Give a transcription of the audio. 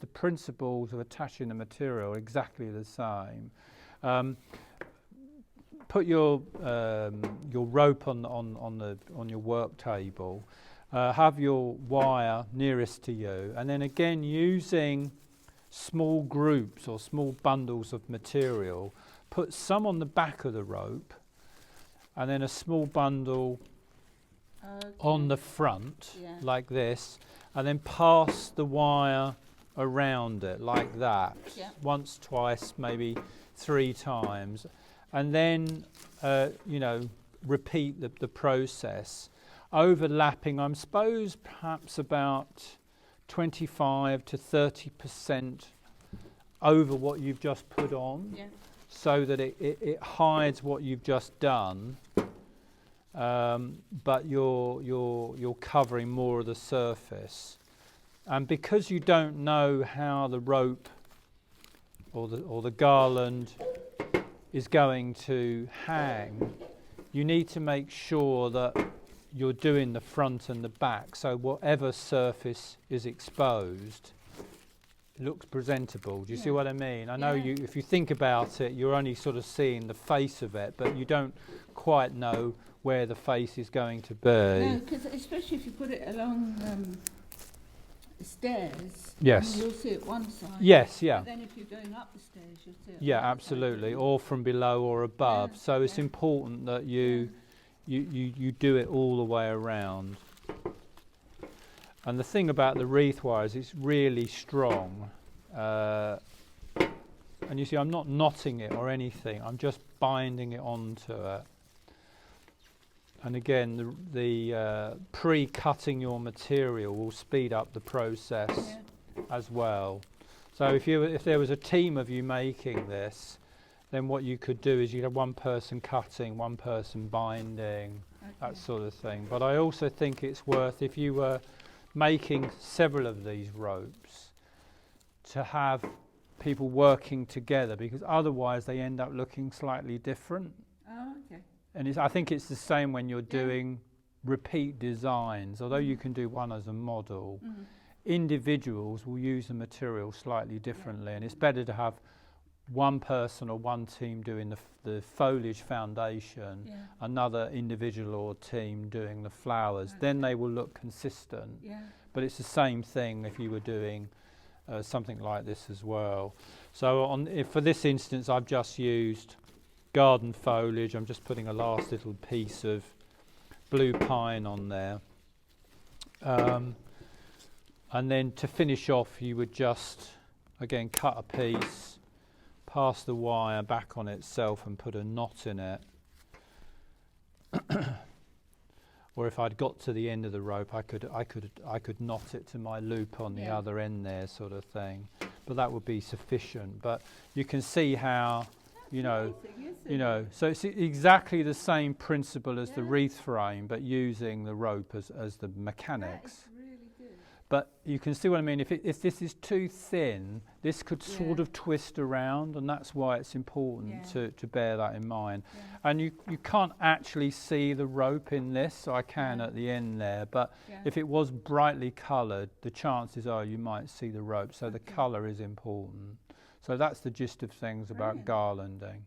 the principles of attaching the material are exactly the same. Put your rope on your work table. Have your wire nearest to you, and then again using small groups or small bundles of material. Put some on the back of the rope, and then a small bundle on the front, like this, and then pass the wire around it like that, once, twice, maybe 3 times, and then repeat the process, overlapping, I suppose perhaps about 25 to 30% over what you've just put on, so that it hides what you've just done, but you're covering more of the surface. And because you don't know how the rope or the garland is going to hang, you need to make sure that you're doing the front and the back, so whatever surface is exposed, it looks presentable. Do you see what I mean? I know if you think about it, you're only sort of seeing the face of it, but you don't quite know where the face is going to be. No, because especially if you put it along the stairs, you'll see it one side. Yes, yeah. But then if you're going up the stairs, you'll see it. Yeah, absolutely, or from below or above. So it's important that you do it all the way around. And the thing about the wreath wire is it's really strong. And you see, I'm not knotting it or anything. I'm just binding it onto it. And again, the pre-cutting your material will speed up the process as well. So if there was a team of you making this, then what you could do is you'd have one person cutting, one person binding, that sort of thing. But I also think it's worth, if you were making several of these ropes, to have people working together, because otherwise they end up looking slightly different. Oh, okay. And I think it's the same when you're doing repeat designs. Although you can do one as a model, individuals will use the material slightly differently, and it's better to have one person or one team doing the foliage foundation, another individual or team doing the flowers. Then they will look consistent. But it's the same thing if you were doing something like this as well. So for this instance, I've just used garden foliage. I'm just putting a last little piece of blue pine on there. And then to finish off, you would just, again, cut a piece, pass the wire back on itself and put a knot in it. Or if I'd got to the end of the rope, I could knot it to my loop on the other end there, sort of thing. But that would be sufficient. But you can see how, so it's exactly the same principle as the wreath frame, but using the rope as the mechanics. But you can see what I mean. If this is too thin, this could sort of twist around, and that's why it's important to bear that in mind. And you can't actually see the rope in this, so I can at the end there. But if it was brightly coloured, the chances are you might see the rope. So the colour is important. So that's the gist of things about garlanding.